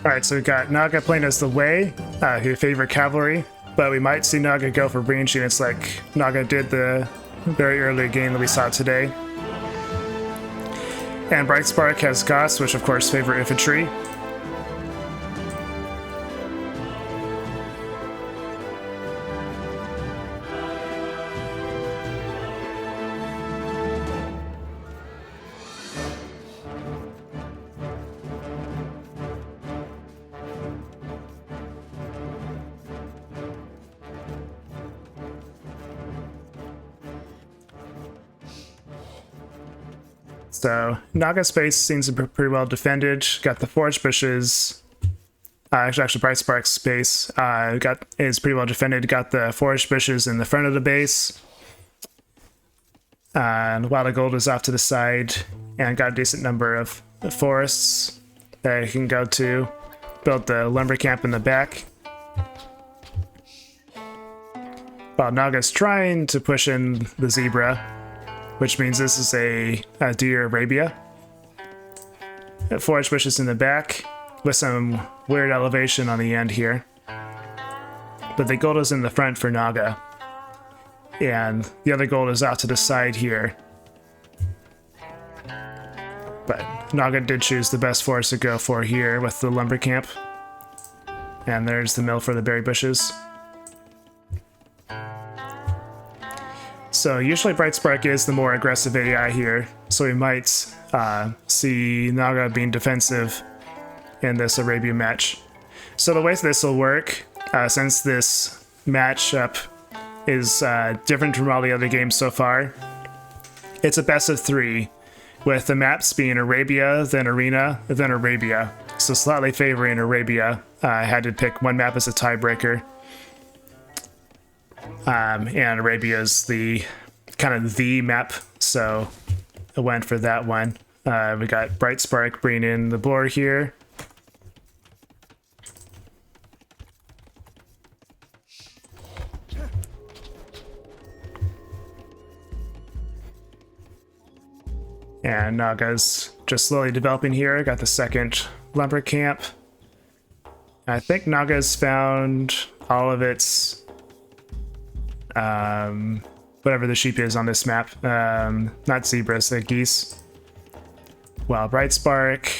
Alright, so we got Naga playing as the Wei, who favor cavalry, but we might see Naga go for range units like Naga did the very early game that we saw today. And Bright Spark has Goss, which of course favor infantry. So Naga's base seems to be pretty well defended. Got the forest bushes. Actually, Bright Spark's base is pretty well defended. Got the forest bushes in the front of the base, and Wild Gold is off to the side, and got a decent number of forests that you can go to. Build the lumber camp in the back. While Naga's trying to push in the zebra, which means this is a deer Arabia. Forest bushes in the back with some weird elevation on the end here. But the gold is in the front for Naga. And the other gold is out to the side here. But Naga did choose the best forest to go for here with the lumber camp. And there's the mill for the berry bushes. So usually Bright Spark is the more aggressive AI here, so we might see Naga being defensive in this Arabia match. So the way this will work, since this matchup is different from all the other games so far, it's a best of 3, with the maps being Arabia, then Arena, then Arabia. So slightly favoring Arabia. I had to pick one map as a tiebreaker. And Arabia is the kind of the map, so I went for that one. We got Bright Spark bringing in the board here. And Naga's just slowly developing here. Got the second lumber camp. I think Naga's found all of its whatever the sheep is on this map. Not zebras, they're geese. While Bright Spark,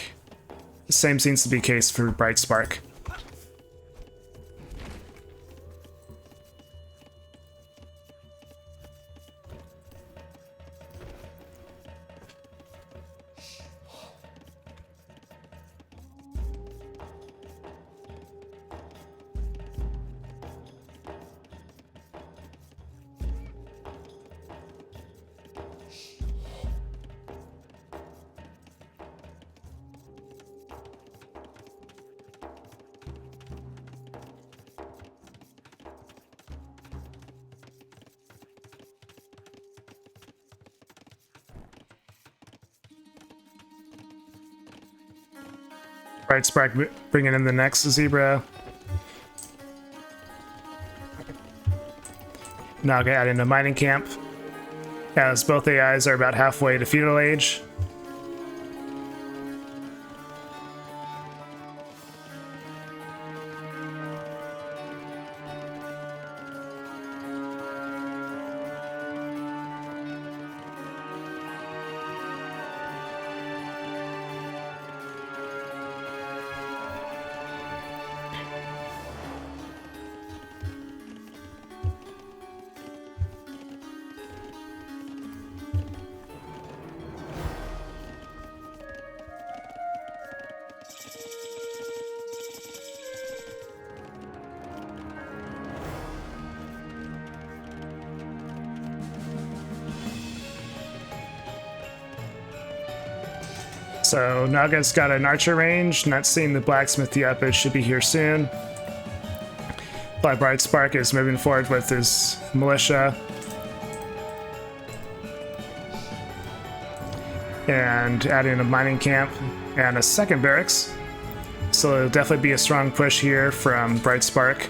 the same seems to be the case for Bright Spark. Bright Spark bringing in the next zebra. Naga adding a mining camp, as both AIs are about halfway to feudal age. So Naga's got an archer range, not seeing the blacksmith yet, but it should be here soon. But Bright Spark is moving forward with his militia. And adding a mining camp and a second barracks. So it'll definitely be a strong push here from Bright Spark.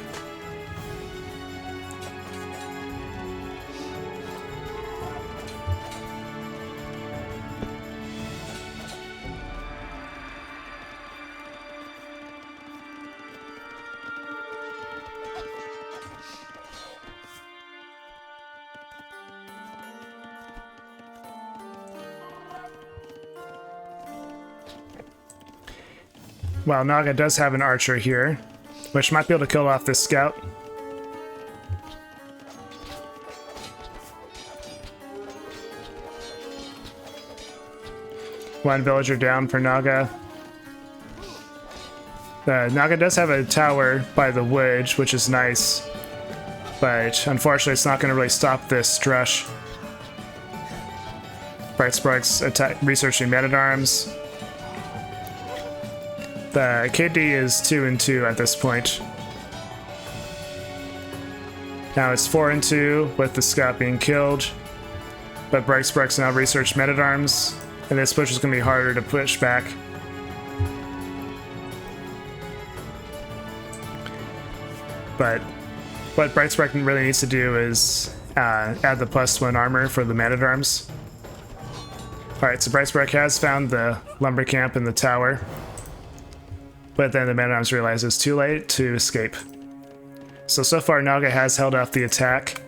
Well, Naga does have an archer here, which might be able to kill off this scout. One villager down for Naga. Naga does have a tower by the wood, which is nice, but unfortunately it's not going to really stop this Drush. Bright Spark's researching men-at-arms. The KD is 2-2 at this point. Now it's 4-2 with the scout being killed, but Bright Spark's now researched men-at-arms, and this push is going to be harder to push back. But what Bright Spark really needs to do is add the +1 armor for the man-at-arms. Alright, so Bright Spark has found the lumber camp in the tower, but then the man-at-arms realize it's too late to escape. So far Naga has held off the attack.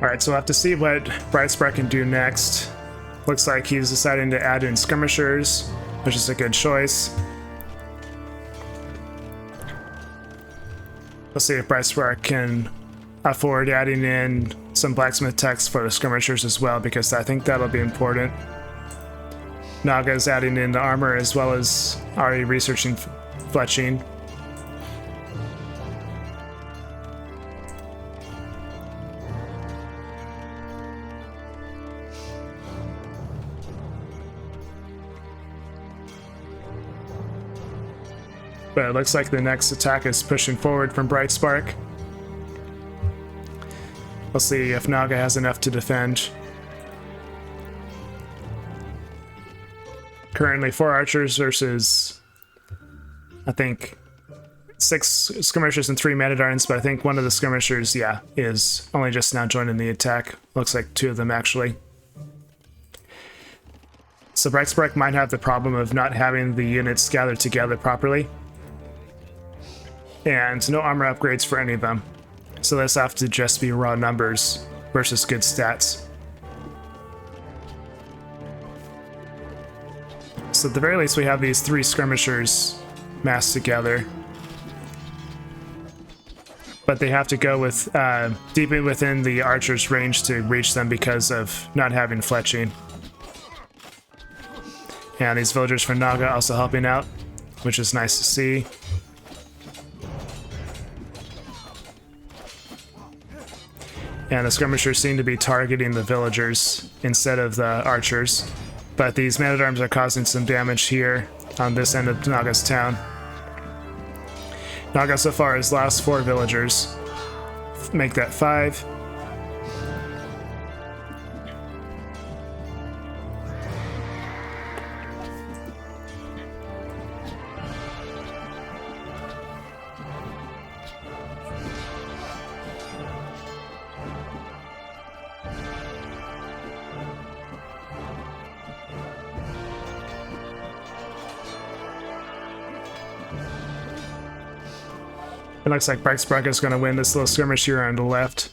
Alright, so we'll have to see what Bright Spark can do next. Looks like he's deciding to add in skirmishers, which is a good choice. Let's see if Bright Spark can afford adding in some blacksmith techs for the skirmishers as well, because I think that'll be important. Naga's adding in the armor as well as already researching fletching. But it looks like the next attack is pushing forward from Bright Spark. We'll see if Naga has enough to defend. Currently 4 archers versus, I think, 6 skirmishers and 3 man-at-arms, but I think one of the skirmishers, yeah, is only just now joining the attack. Looks like 2 of them, actually. So Bright Spark might have the problem of not having the units gathered together properly. And no armor upgrades for any of them. So this have to just be raw numbers versus good stats. So at the very least we have these 3 skirmishers massed together. But they have to go with deep within the archer's range to reach them because of not having fletching. And these villagers from Naga also helping out, which is nice to see. And the skirmishers seem to be targeting the villagers instead of the archers. But these man-at-arms are causing some damage here on this end of Naga's town. Naga so far has lost 4 villagers. Make that 5. It looks like Bright Spark is going to win this little skirmish here on the left.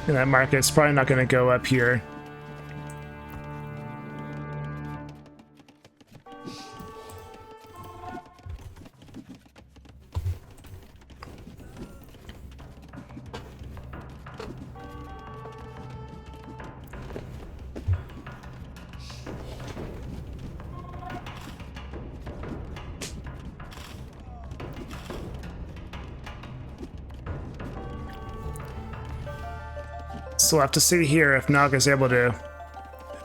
And that market's probably not going to go up here. So we'll have to see here if Naga's able to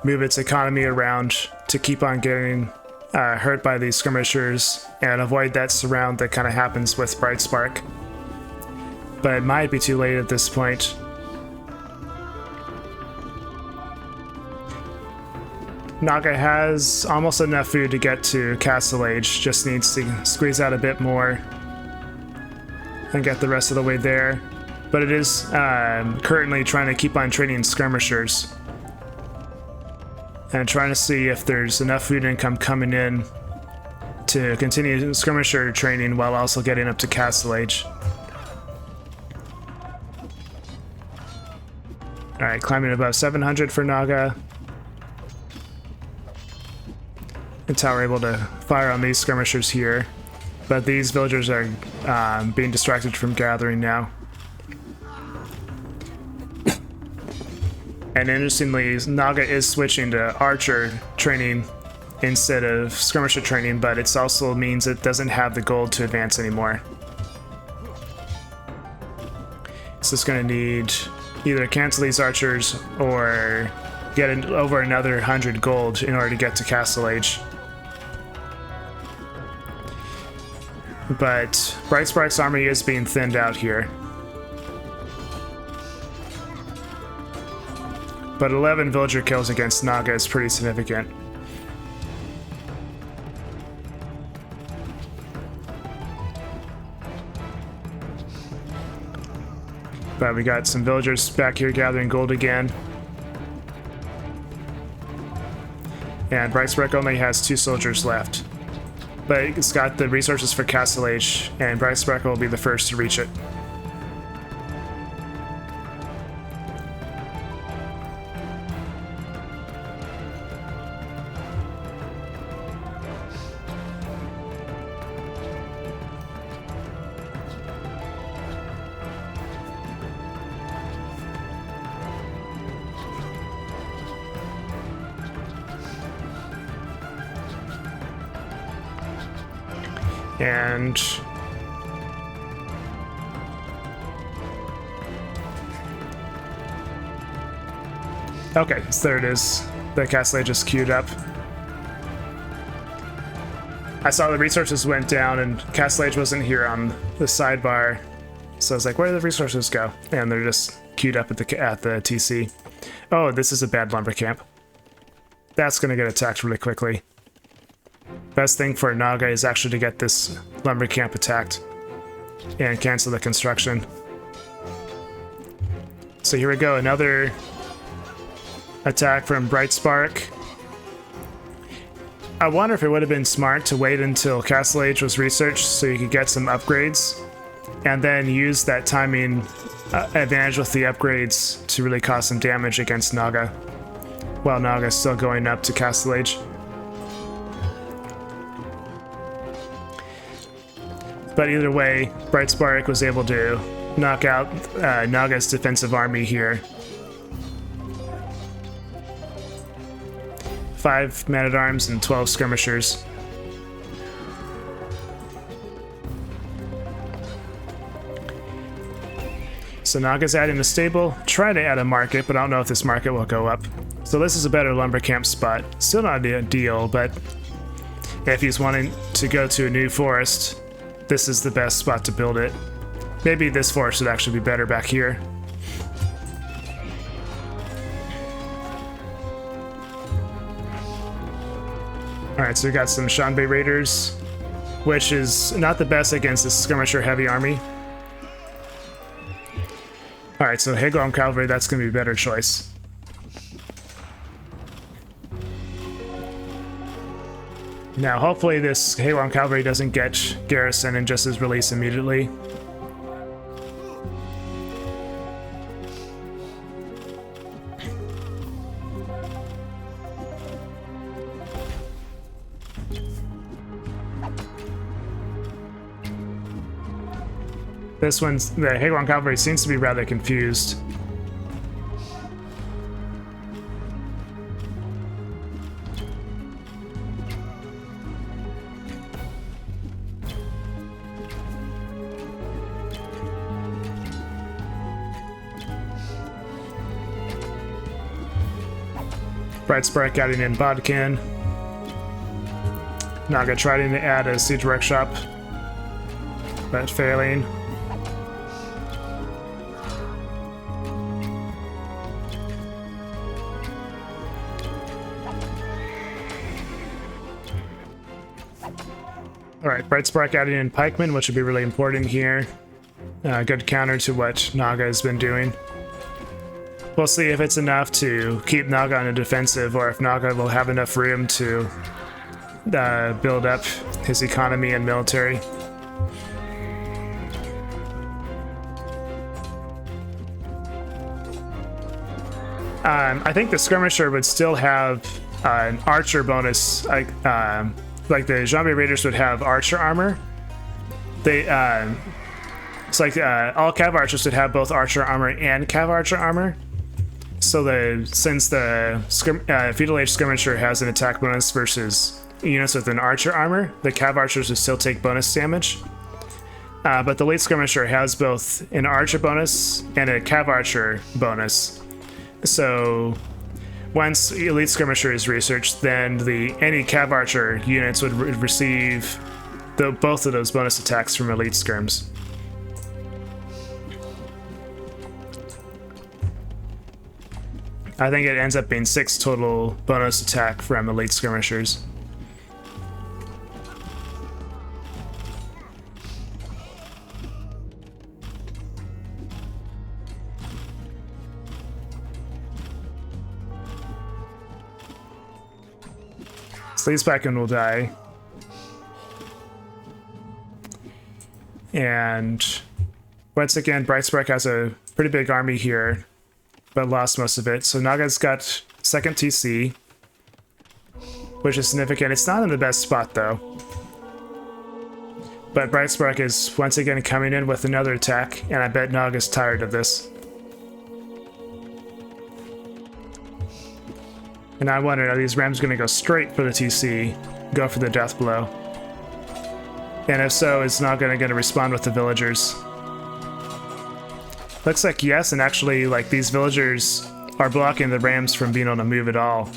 move its economy around to keep on getting hurt by these skirmishers and avoid that surround that kind of happens with Bright Spark. but it might be too late at this point. Naga has almost enough food to get to Castle Age, just needs to squeeze out a bit more and get the rest of the way there. But it is currently trying to keep on training skirmishers and trying to see if there's enough food income coming in to continue skirmisher training while also getting up to Castle Age. Alright, climbing above 700 for Naga. That's how we're able to fire on these skirmishers here. But these villagers are being distracted from gathering now. And interestingly, Naga is switching to archer training instead of skirmisher training, but it also means it doesn't have the gold to advance anymore. So it's going to need either cancel these archers or get over another 100 gold in order to get to Castle Age. But Bright Spark's army is being thinned out here. But 11 villager kills against Naga is pretty significant. But we got some villagers back here gathering gold again. And Bright Spark only has 2 soldiers left. But it's got the resources for Castle Age, and Bright Spark will be the first to reach it. And okay, so there it is. The Castle Age is queued up. I saw the resources went down and Castle Age wasn't here on the sidebar. So I was like, where did the resources go? And they're just queued up at the TC. Oh, this is a bad lumber camp. That's gonna get attacked really quickly. Best thing for Naga is actually to get this lumber camp attacked and cancel the construction. So here we go, another attack from Bright Spark. I wonder if it would have been smart to wait until Castle Age was researched so you could get some upgrades and then use that timing advantage with the upgrades to really cause some damage against Naga while Naga's still going up to Castle Age. But either way, Bright Spark was able to knock out Naga's defensive army here. 5 man-at-arms and 12 skirmishers. So Naga's adding a stable, trying to add a market, but I don't know if this market will go up. So this is a better lumber camp spot. Still not ideal, but if he's wanting to go to a new forest, this is the best spot to build it. Maybe this forest would actually be better back here. Alright, so we got some Shanbei Raiders, which is not the best against this skirmisher heavy army. Alright, so Heguang Cavalry, that's going to be a better choice. Now, hopefully this Heguang Cavalry doesn't get garrison and just is released immediately. This one's, the Heguang Cavalry seems to be rather confused. Bright Spark adding in Bodkin. Naga trying to add a siege workshop, but failing. Alright, Bright Spark adding in Pikeman, which would be really important here. Good counter to what Naga has been doing. We'll see if it's enough to keep Naga on a defensive, or if Naga will have enough room to build up his economy and military. I think the Skirmisher would still have an archer bonus, like the Zombie Raiders would have archer armor. It's like all Cav Archers would have both archer armor and Cav Archer armor. So since the Feudal Age Skirmisher has an attack bonus versus units with an archer armor, the Cav Archers would still take bonus damage. But the Elite Skirmisher has both an archer bonus and a Cav Archer bonus. So once Elite Skirmisher is researched, then any Cav Archer units would receive both of those bonus attacks from Elite Skirms. I think it ends up being 6 total bonus attack from Elite Skirmishers. Sleazebacken will die. And once again, Bright Spark has a pretty big army here, but lost most of it. So Naga's got second TC, which is significant. It's not in the best spot though. But Bright Spark is once again coming in with another attack, and I bet Naga's tired of this. And I wonder, are these Rams going to go straight for the TC, go for the death blow? And if so, is Naga going to respond with the villagers? Looks like yes, and actually, like, these villagers are blocking the Rams from being able to move at all.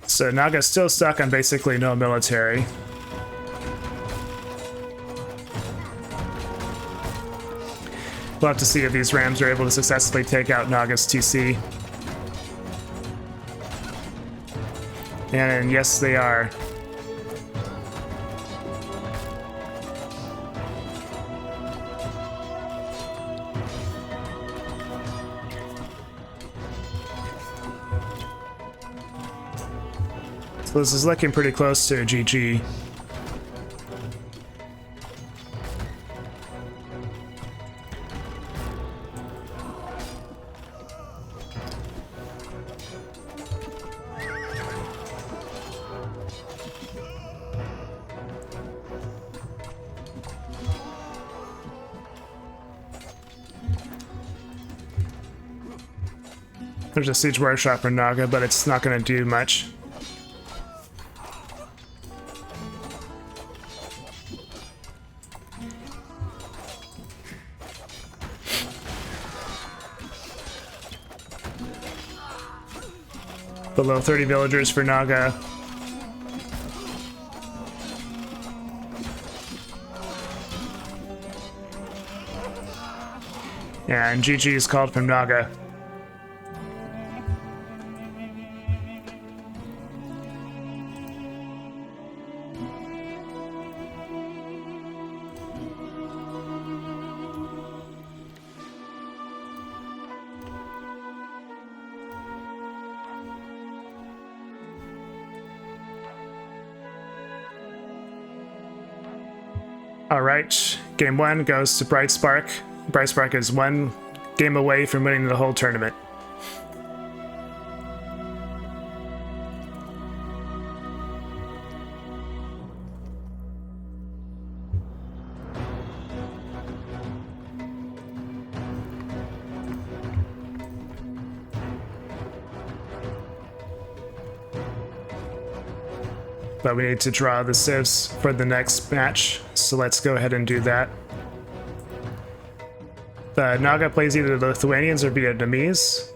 So Naga's still stuck on basically no military. We'll have to see if these Rams are able to successfully take out Naga's TC. And yes, they are. So this is looking pretty close to a GG. There's a siege workshop for Naga, but it's not going to do much. Below 30 villagers for Naga. And GG is called from Naga. Alright, game 1 goes to Bright Spark. Bright Spark is 1 game away from winning the whole tournament. But we need to draw the civs for the next match, so let's go ahead and do that. The Naga plays either the Lithuanians or Vietnamese.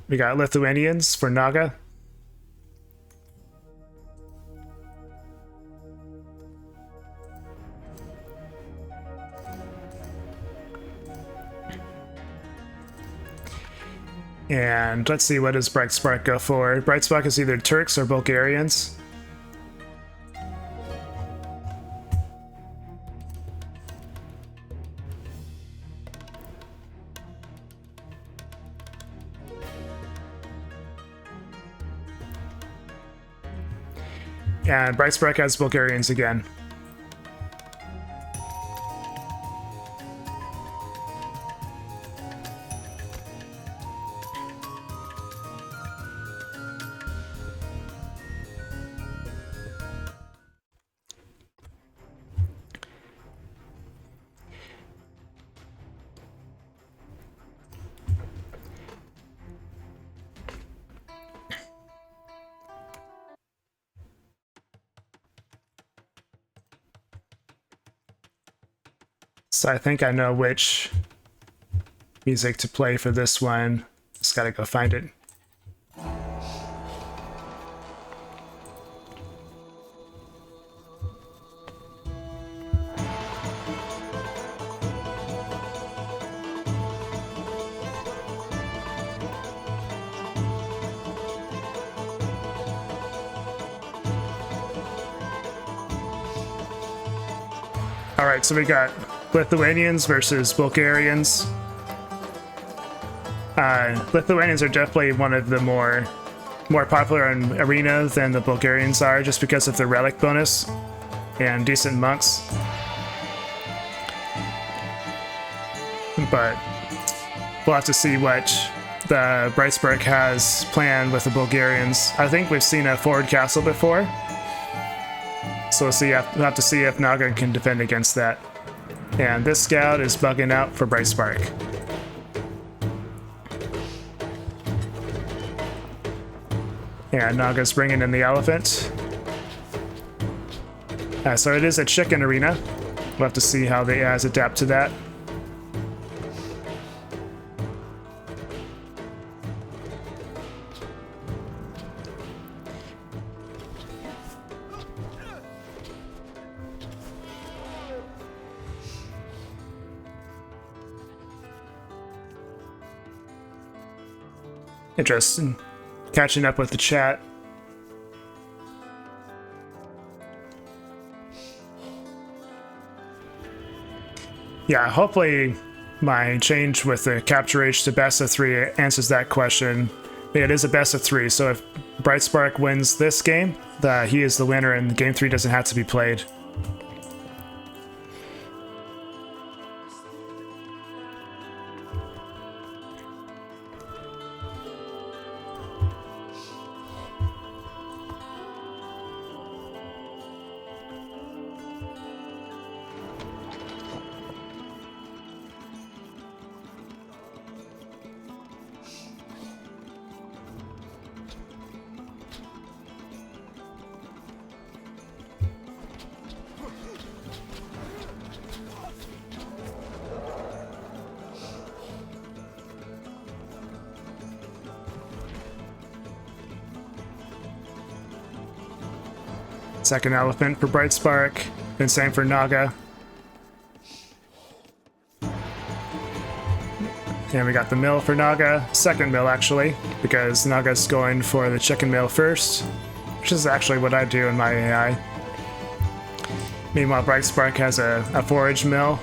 We got Lithuanians for Naga. And let's see, what does Bright Spark go for? Bright Spark is either Turks or Bulgarians. And Bright Spark has Bulgarians again. So I think I know which music to play for this one. Just gotta go find it. All right, so we got Lithuanians versus Bulgarians. Lithuanians are definitely one of the more popular in Arena than the Bulgarians are, just because of the relic bonus and decent monks. But we'll have to see what the Bright Spark has planned with the Bulgarians. I think we've seen a forward castle before, so we'll have to see if Naga can defend against that. And this scout is bugging out for Bright Spark. And Naga's bringing in the elephant. So it is a chicken arena. We'll have to see how the AIs adapt to that. Interesting. Catching up with the chat. Yeah, hopefully my change with the capture age to best of 3 answers that question. It is a best of 3, so if Bright Spark wins this game, he is the winner and game 3 doesn't have to be played. Second elephant for Bright Spark, and same for Naga. And we got the mill for Naga, second mill actually, because Naga's going for the chicken mill first, which is actually what I do in my AI. Meanwhile, Bright Spark has a forage mill.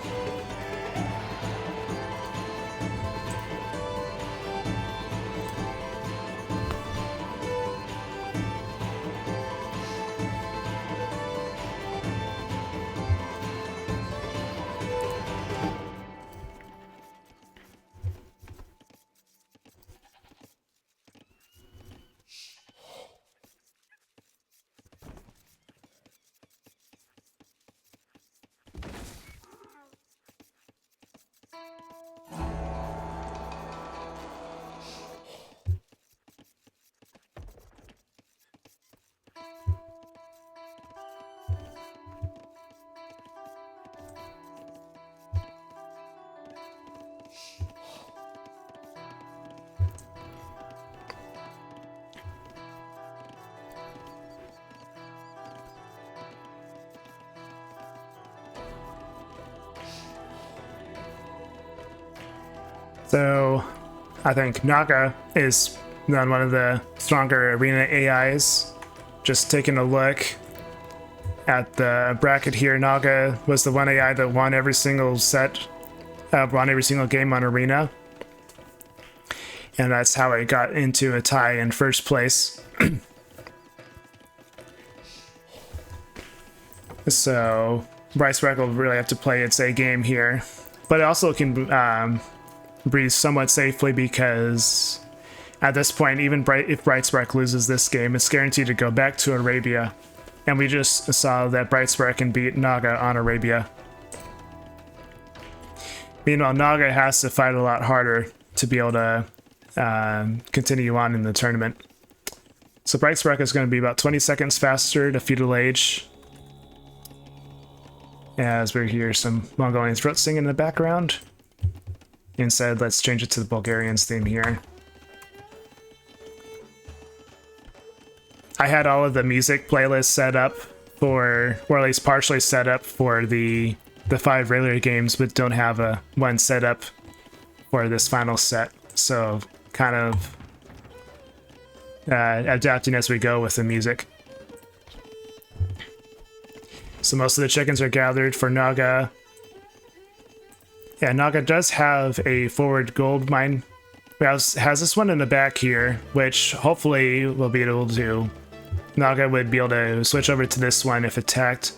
So I think Naga is one of the stronger arena AIs. Just taking a look at the bracket here, Naga was the one AI that won every single game on Arena. And that's how it got into a tie in first place. So Bright Spark will really have to play its A game here. But it also can breathe somewhat safely because at this point, even if Bright Spark loses this game, it's guaranteed to go back to Arabia. And we just saw that Bright Spark can beat Naga on Arabia. Meanwhile, Naga has to fight a lot harder to be able to continue on in the tournament. So Bright Spark is going to be about 20 seconds faster to Feudal Age. As we hear some Mongolian throat singing in the background. Instead, let's change it to the Bulgarians theme here. I had all of the music playlists set up for, or at least partially set up for the 5 regular games, but don't have one set up for this final set. So kind of adapting as we go with the music. So most of the chickens are gathered for Naga. Yeah, Naga does have a forward gold mine. Has this one in the back here, which hopefully we'll be able to... Naga would be able to switch over to this one if attacked.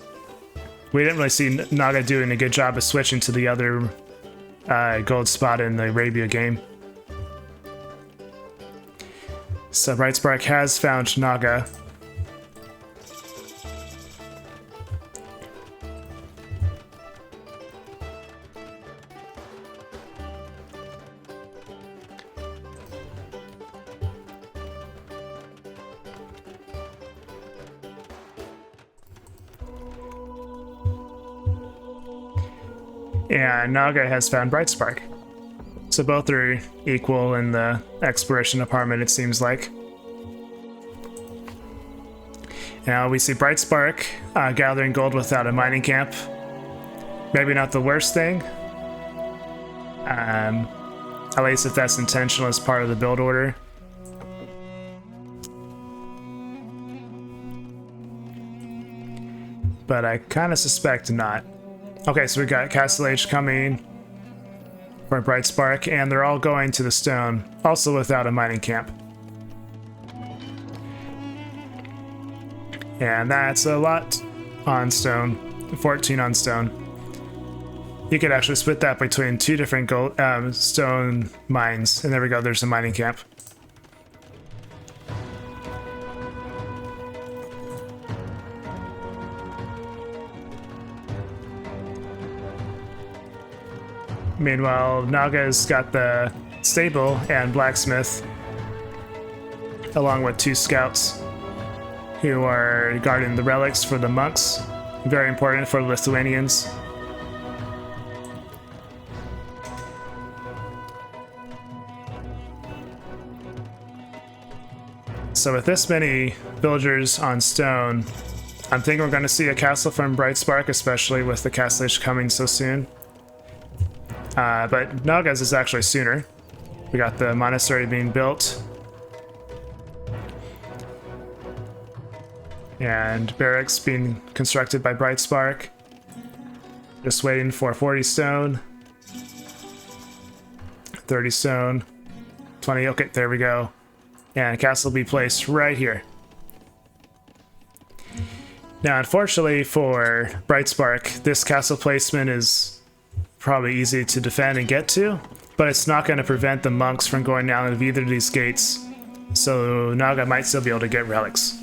We didn't really see Naga doing a good job of switching to the other gold spot in the Arabia game. So Bright Spark has found Naga. And Naga has found Bright Spark. So both are equal in the exploration department, it seems like. Now we see Bright Spark gathering gold without a mining camp. Maybe not the worst thing. At least if that's intentional as part of the build order. But I kind of suspect not. Okay, so we got Castle Age coming for Bright Spark, and they're all going to the stone, also without a mining camp. And that's a lot on stone, 14 on stone. You could actually split that between 2 different stone mines, and there we go, there's a mining camp. Meanwhile, Naga's got the stable and blacksmith, along with 2 scouts who are guarding the relics for the monks. Very important for the Lithuanians. So with this many villagers on stone, I'm thinking we're going to see a castle from Bright Spark, especially with the Castle Age coming so soon. But Naga's is actually sooner. We got the monastery being built. And barracks being constructed by Bright Spark. Just waiting for 40 stone. 30 stone. 20, okay, there we go. And a castle will be placed right here. Now, unfortunately for Bright Spark, this castle placement is probably easy to defend and get to, but it's not going to prevent the monks from going down of either of these gates, so Naga might still be able to get relics.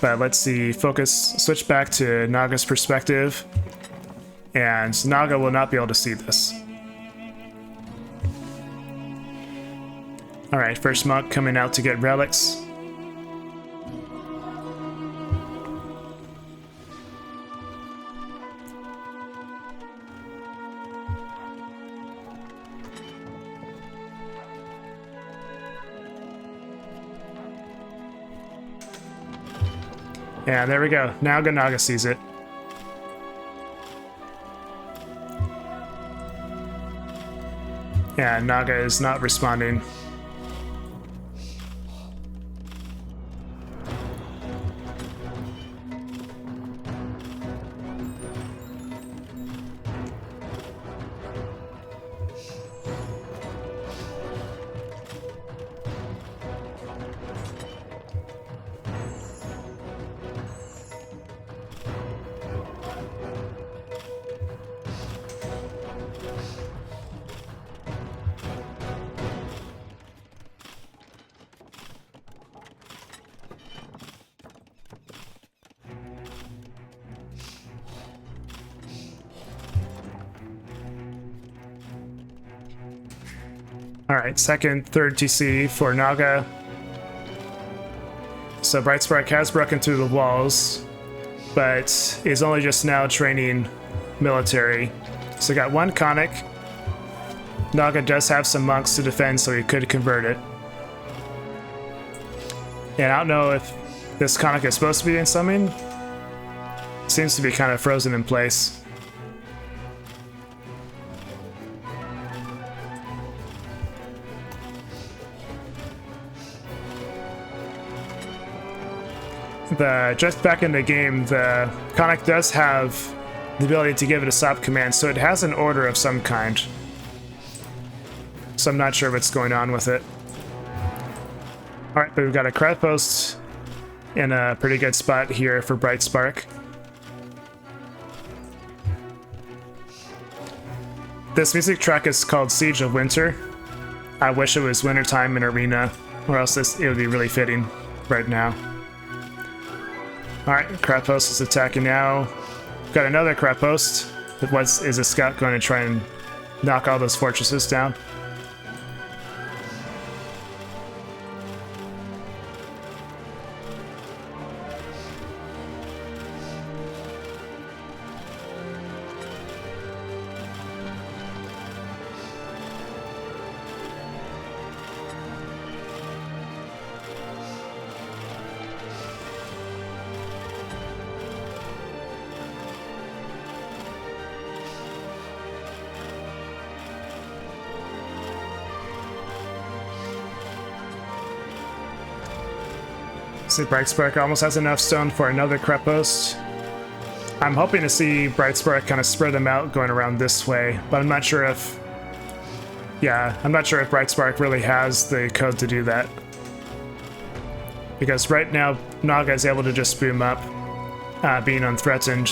But let's see, switch back to Naga's perspective, and Naga will not be able to see this. Alright, first monk coming out to get relics. Yeah, there we go. Now Naga sees it. Yeah, Naga is not responding. Alright, second, third TC for Naga. So Bright Spark has broken through the walls, but is only just now training military. So got one Conic. Naga does have some monks to defend, so he could convert it. And I don't know if this Conic is supposed to be in something. Seems to be kind of frozen in place. Just back in the game, the Conic does have the ability to give it a stop command, so it has an order of some kind. So I'm not sure what's going on with it. Alright, but we've got a crowd post in a pretty good spot here for Bright Spark. This music track is called Siege of Winter. I wish it was wintertime in Arena, or else it would be really fitting right now. Alright, crowd post is attacking now. Got another crowd post. Is a scout going to try and knock all those fortresses down? See, Bright Spark almost has enough stone for another crep post. I'm hoping to see Bright Spark kind of spread them out going around this way, but I'm not sure if... Yeah, I'm not sure if Bright Spark really has the code to do that. Because right now, Naga is able to just boom up, being unthreatened.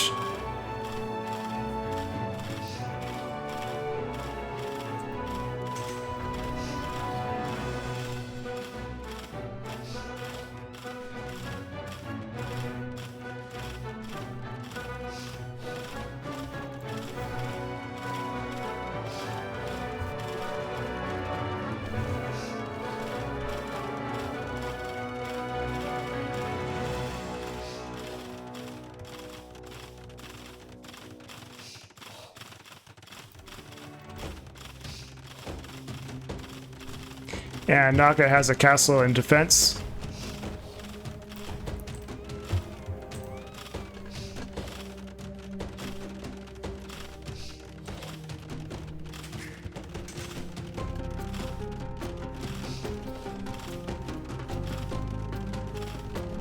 And Naga has a castle in defense.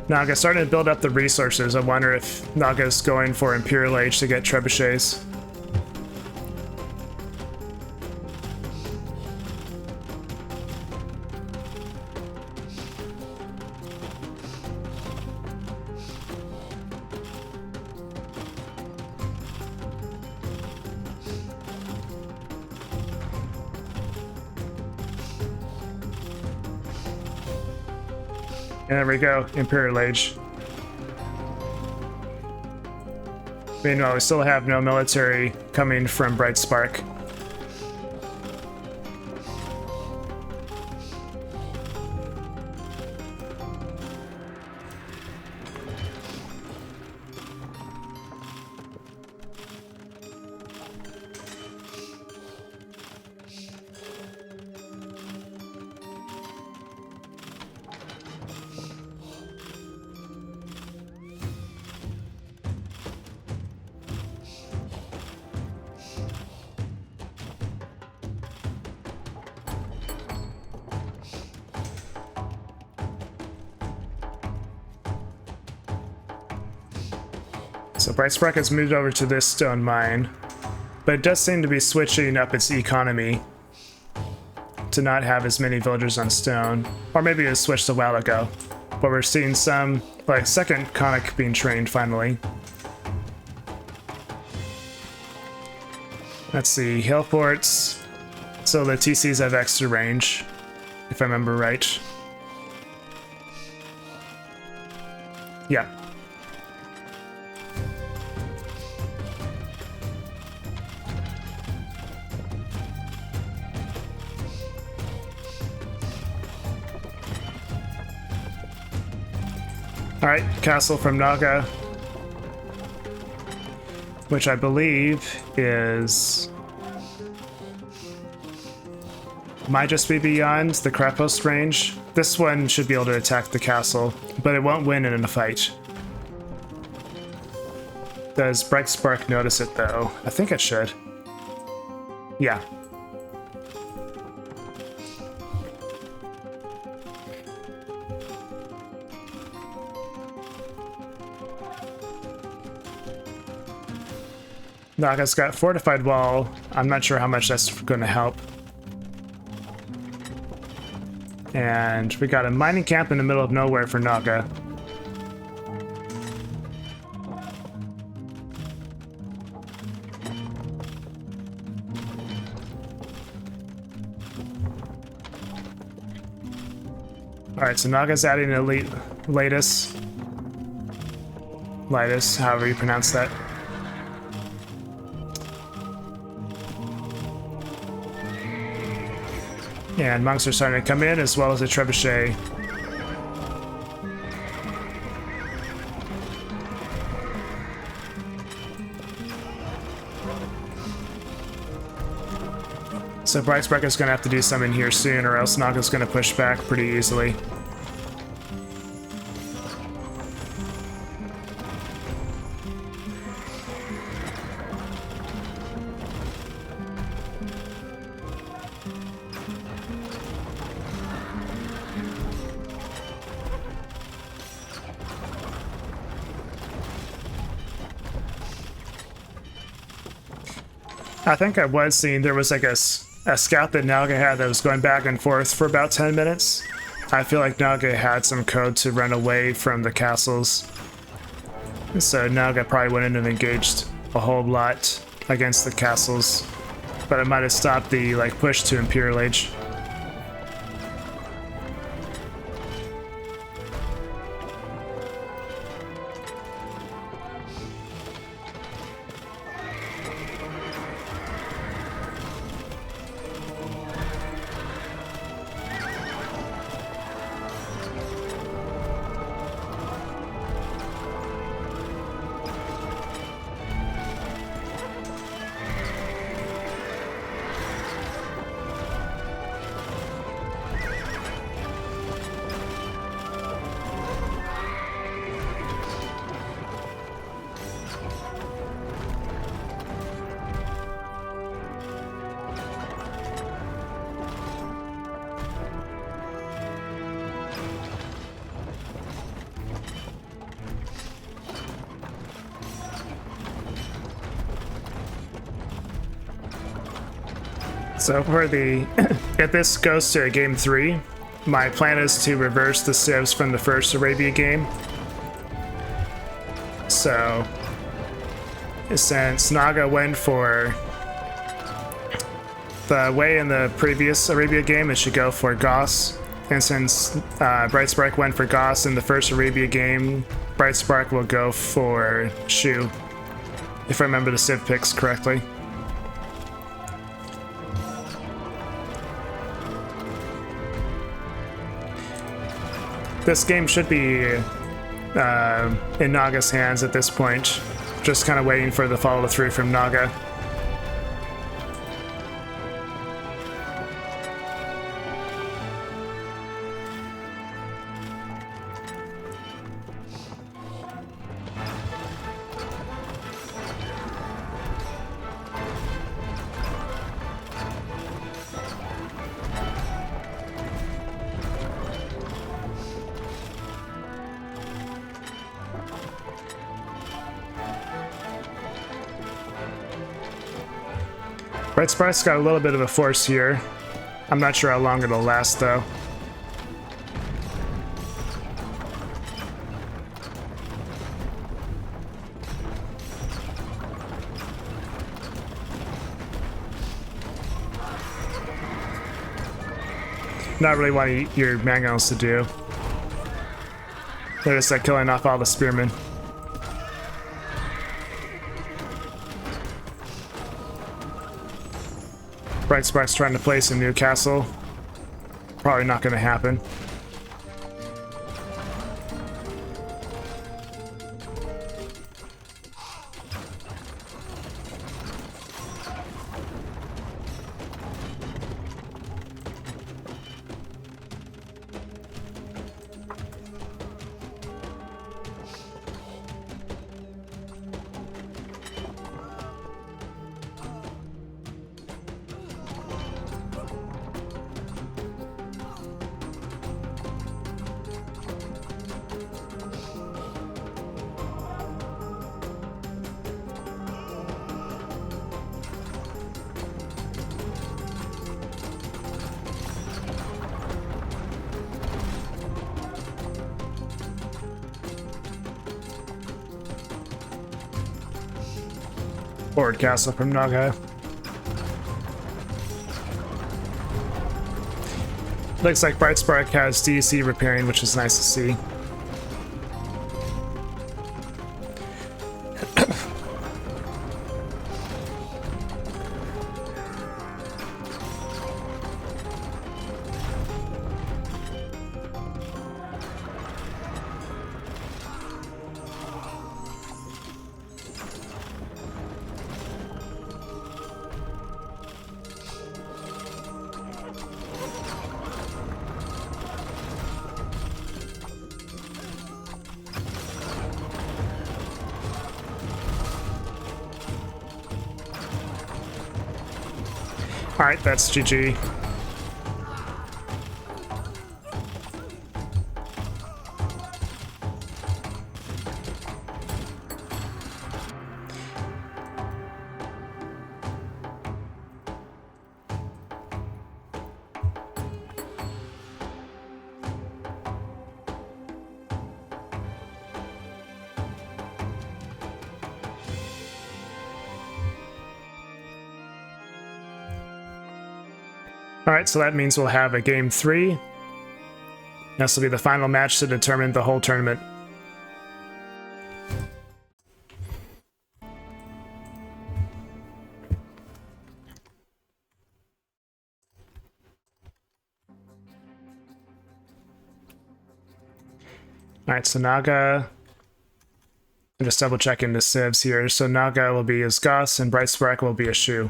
Naga's starting to build up the resources. I wonder if Naga's going for Imperial Age to get trebuchets. There we go, Imperial Age. Meanwhile, we still have no military coming from Bright Spark. So Bright Spark has moved over to this stone mine, but it does seem to be switching up its economy to not have as many villagers on stone. Or maybe it was switched a while ago. But we're seeing some, like, second conic being trained finally. Let's see, hill forts. So the TCs have extra range, if I remember right. Yeah. Alright, castle from Naga, which I believe is... might just be beyond the Krapos range. This one should be able to attack the castle, but it won't win in a fight. Does Bright Spark notice it though? I think it should. Yeah. Naga's got fortified wall. I'm not sure how much that's going to help. And we got a mining camp in the middle of nowhere for Naga. Alright, so Naga's adding elite Latus, however you pronounce that. And monks are starting to come in, as well as a trebuchet. So Bright Spark is going to have to do something here soon, or else Naga's going to push back pretty easily. I think I was seeing there was like a scout that Naga had that was going back and forth for about 10 minutes. I feel like Naga had some code to run away from the castles. So Naga probably wouldn't have engaged a whole lot against the castles. But it might have stopped the like push to Imperial Age. So for the, if this goes to game 3, my plan is to reverse the civs from the first Arabia game. So, since Naga went for the way in the previous Arabia game, it should go for Goss. And since Bright Spark went for Goss in the first Arabia game, Bright Spark will go for Shu, if I remember the civ picks correctly. This game should be in Naga's hands at this point. Just kind of waiting for the follow through from Naga. Bright Spark's got a little bit of a force here. I'm not sure how long it'll last though. Not really what your mangonels to do. They're just like killing off all the spearmen. Bright Spark's trying to place a new castle. Probably not going to happen. Forward castle from Naga. Looks like Bright Spark has DC repairing, which is nice to see. Alright, that's GG. Alright, so that means we'll have a game 3. This will be the final match to determine the whole tournament. Alright, so Naga... I'm just double checking the civs here. So Naga will be as Goss and Bright Spark will be a Shu.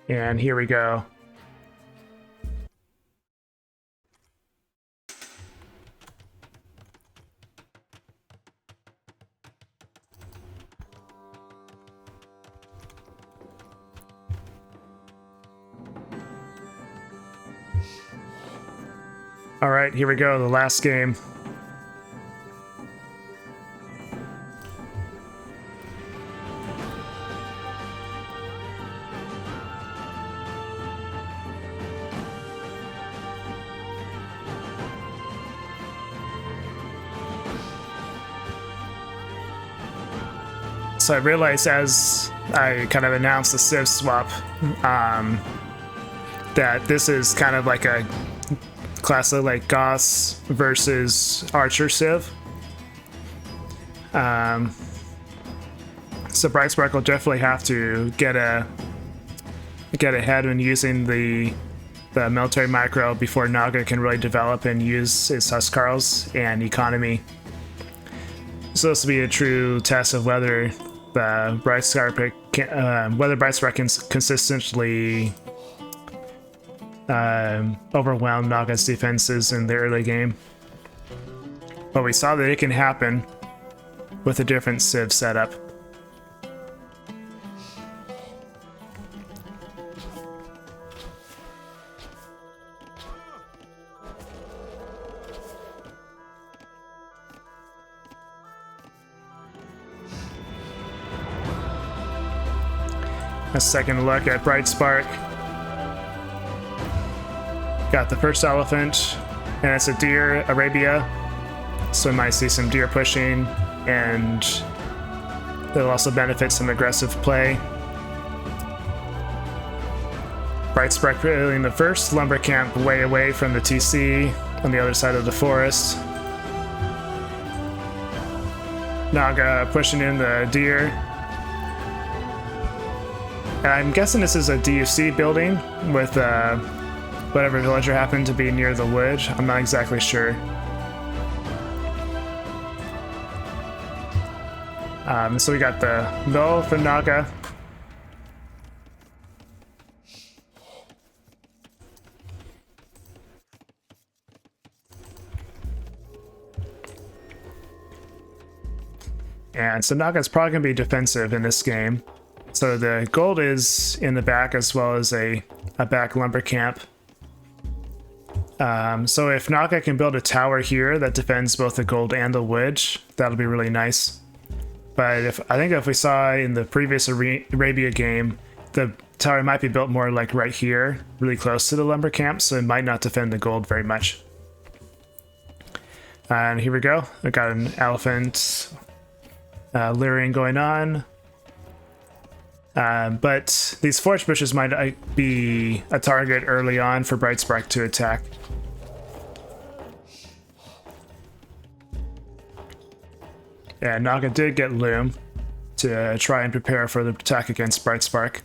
And here we go. All right, here we go, the last game. So I realized as I kind of announced the Civ swap that this is kind of like a class of like Goss versus Archer Civ. So Bright Spark will definitely have to get ahead when using the military micro before Naga can really develop and use its Huskarls and economy. So this will be a true test of whether Bright Spark can consistently overwhelm Naga's defenses in the early game. But we saw that it can happen with a different Civ setup. A second look at Bright Spark. Got the first elephant, and it's a deer, Arabia. So we might see some deer pushing, and it'll also benefit some aggressive play. Bright Spark building the first lumber camp way away from the TC on the other side of the forest. Naga pushing in the deer. And I'm guessing this is a DUC building with whatever villager happened to be near the wood. I'm not exactly sure. So we got the mill for Naga. And so Naga's probably going to be defensive in this game. So the gold is in the back as well as a back lumber camp. So if Naga can build a tower here that defends both the gold and the wood, that'll be really nice. But I think if we saw in the previous Arabia game, the tower might be built more like right here, really close to the lumber camp, so it might not defend the gold very much. And here we go. I got an elephant leering going on. But these forest bushes might be a target early on for Bright Spark to attack. Yeah, Naga did get Loom to try and prepare for the attack against Bright Spark.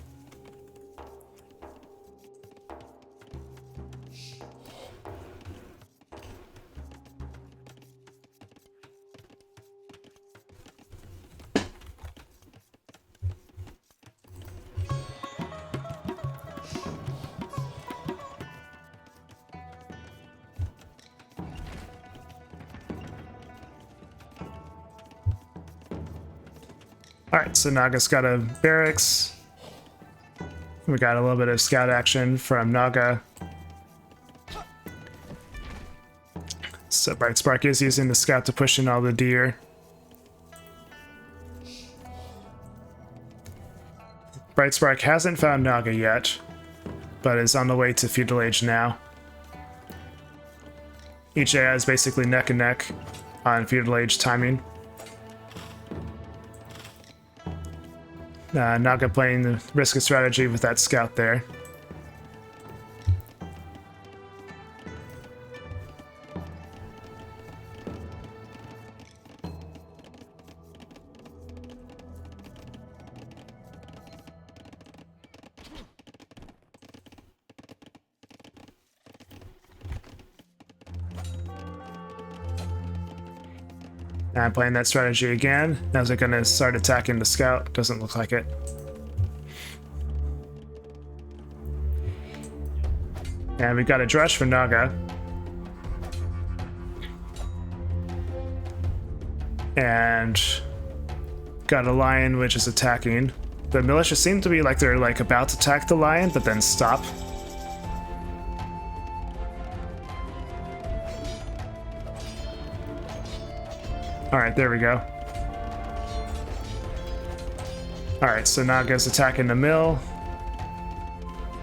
Alright, so Naga's got a barracks. We got a little bit of scout action from Naga. So Bright Spark is using the scout to push in all the deer. Bright Spark hasn't found Naga yet, but is on the way to Feudal Age now. Each AI is basically neck and neck on Feudal Age timing. Naga playing the risk of strategy with that scout there. I'm playing that strategy again. Now is it going to start attacking the scout? Doesn't look like it. And we got a Drush for Naga. And got a lion which is attacking. The militia seem to be like they're like about to attack the lion, but then stop. Alright, there we go. Alright, so Naga's attacking the mill.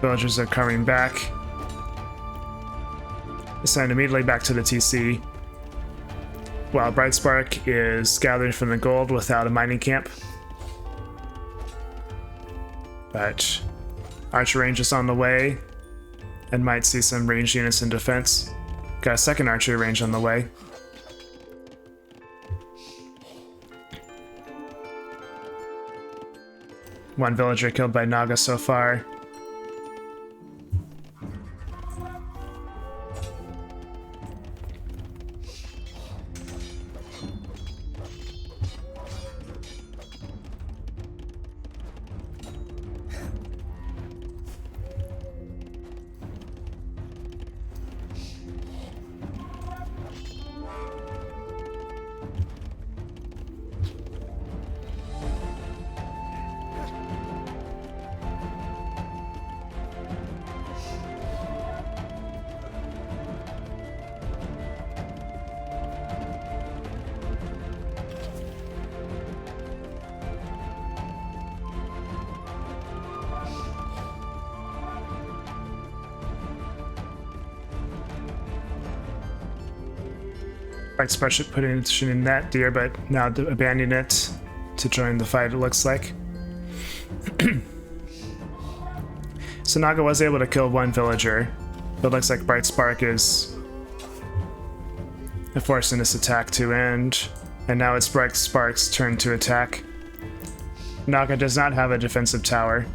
Villagers are coming back. Send immediately back to the TC. While Bright Spark is gathering from the gold without a mining camp. But archer range is on the way. And might see some ranged units in defense. Got a second archery range on the way. One villager killed by Naga so far. Bright Spark should put in that deer, but now abandoning it to join the fight, it looks like. So Naga was able to kill one villager, but it looks like Bright Spark is forcing this attack to end, and now it's Bright Spark's turn to attack. Naga does not have a defensive tower.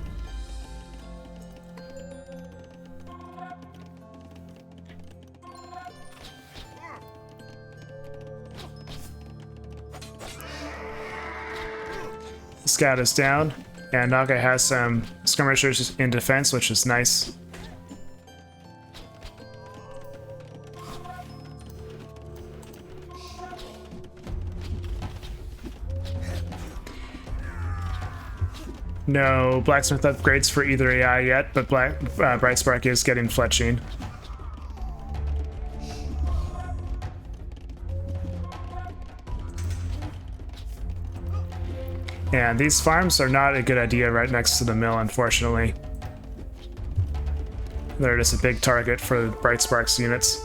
The scout is down, and Naga has some skirmishers in defense, which is nice. No blacksmith upgrades for either AI yet, but Bright Spark is getting fletching. And these farms are not a good idea right next to the mill, unfortunately. They're just a big target for Bright Spark's units.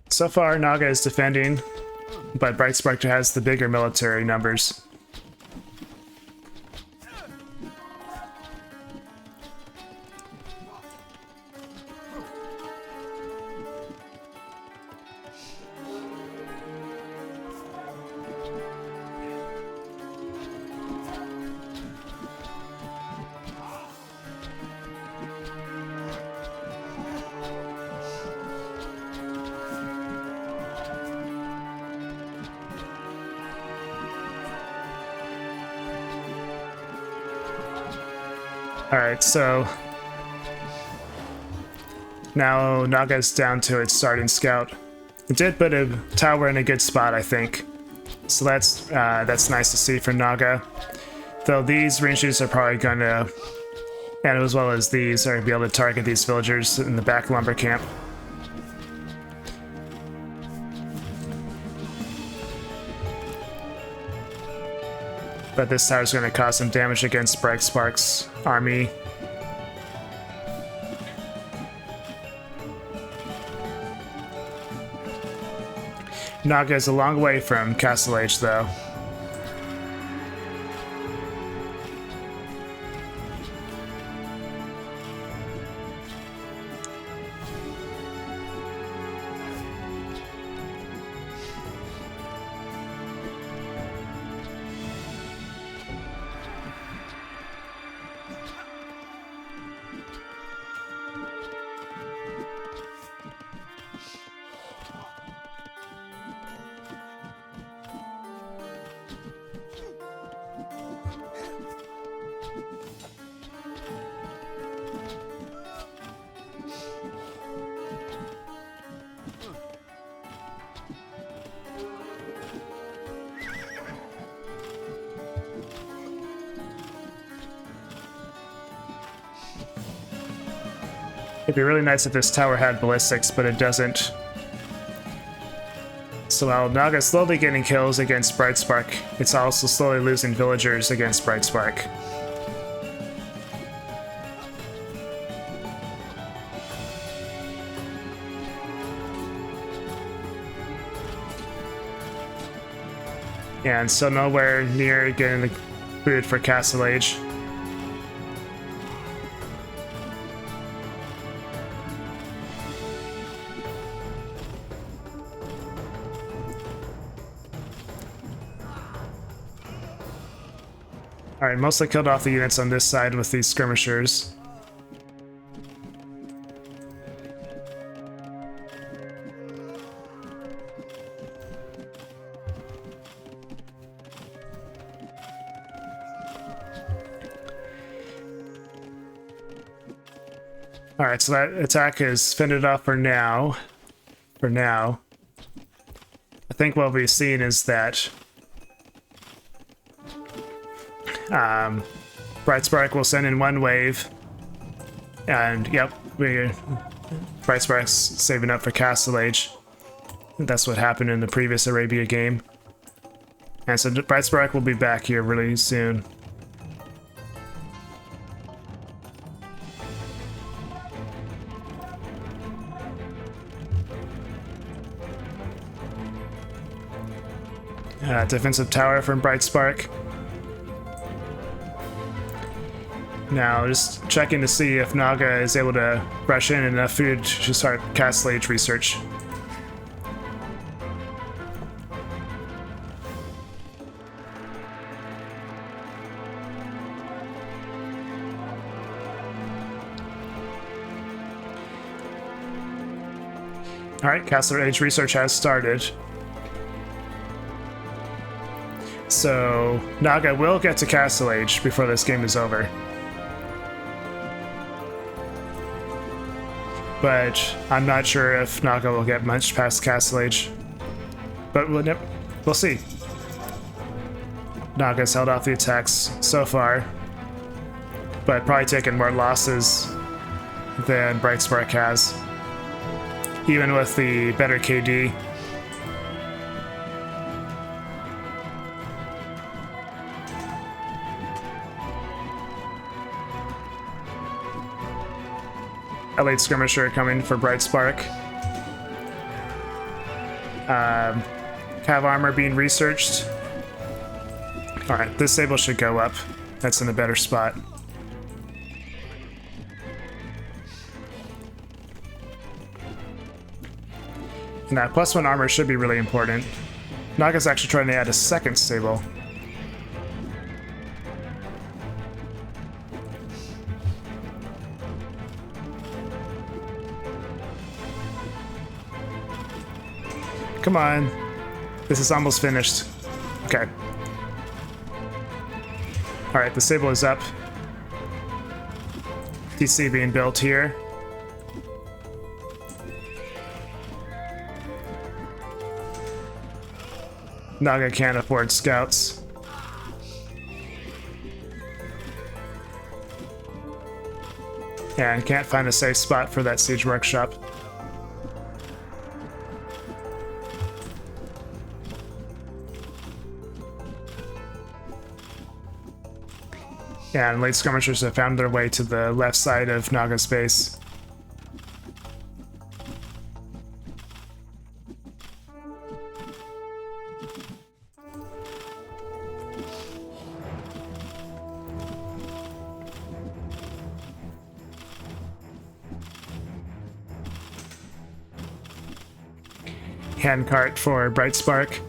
So far, Naga is defending, but Bright Spark has the bigger military numbers. Alright, so now Naga's down to its starting scout. It did put a tower in a good spot, I think. So that's nice to see for Naga. Though these ranges are probably gonna, and as well as these, are gonna be able to target these villagers in the back lumber camp. But this tower's going to cause some damage against Bright Spark's army. Naga is a long way from Castle Age, though. It'd be really nice if this tower had ballistics, but it doesn't. So while Naga's slowly getting kills against Bright Spark, it's also slowly losing villagers against Bright Spark. And so nowhere near getting the food for Castle Age. Alright, mostly killed off the units on this side with these skirmishers. Alright, so that attack is fended off for now. I think what we've seen is that Bright Spark will send in one wave, and yep, Bright Spark's saving up for Castle Age. That's what happened in the previous Arabia game. And so Bright Spark will be back here really soon. Defensive tower from Bright Spark. Now, just checking to see if Naga is able to rush in enough food to start Castle Age research. Alright, Castle Age research has started. So, Naga will get to Castle Age before this game is over. But I'm not sure if Naga will get much past Castle Age. But we'll see. Naga's held off the attacks so far, but probably taken more losses than Bright Spark has, even with the better KD. Elite Skirmisher coming for Bright Spark. Cav armor being researched. Alright, this Sable should go up. That's in a better spot. And that +1 armor should be really important. Naga's actually trying to add a second Sable. Come on. This is almost finished. Okay. Alright, the Sable is up. DC being built here. Naga can't afford scouts. And can't find a safe spot for that siege workshop. And late skirmishers have found their way to the left side of Naga's base. Handcart for Bright Spark.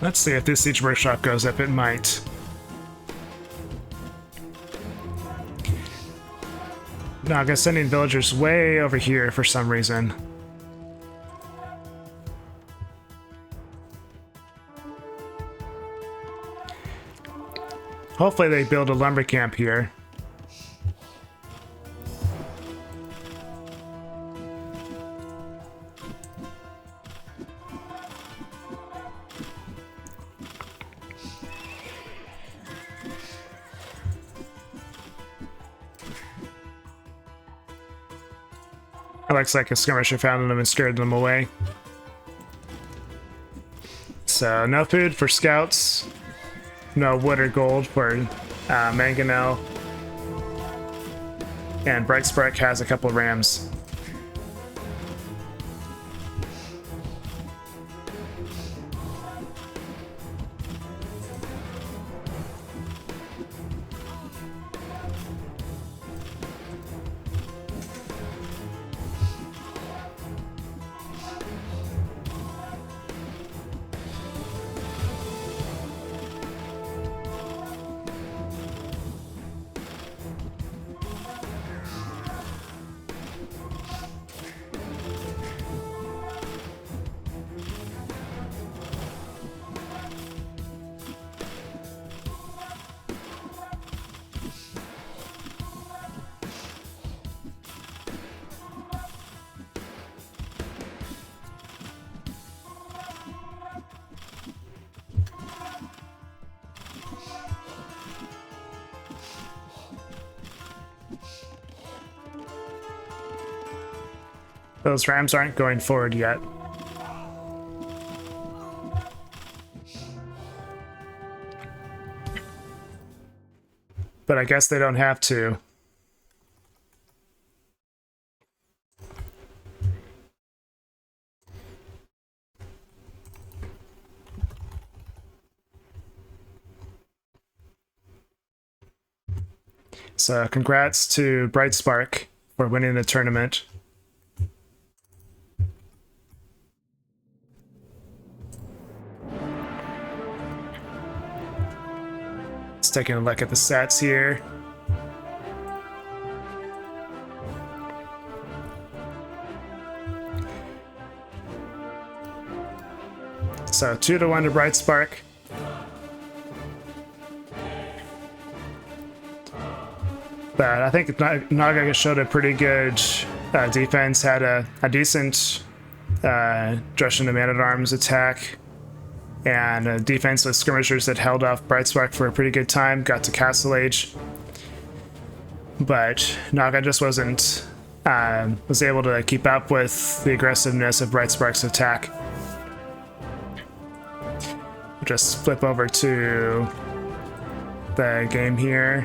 Let's see if this siege workshop goes up. It might. Naga sending villagers way over here for some reason. Hopefully they build a lumber camp here. It looks like a skirmisher found them and scared them away. So no food for scouts, no wood or gold for Mangonel, and Bright Spark has a couple rams. Those rams aren't going forward yet. But I guess they don't have to. So congrats to Bright Spark for winning the tournament. Let's take a look at the stats here. So 2-1 to Bright Spark. But I think Naga showed a pretty good defense, had a decent Drush and Man-at-Arms attack, and a defense with skirmishers that held off Bright Spark for a pretty good time, got to Castle Age. But Naga just wasn't, was able to keep up with the aggressiveness of Bright Spark's attack. We'll just flip over to the game here.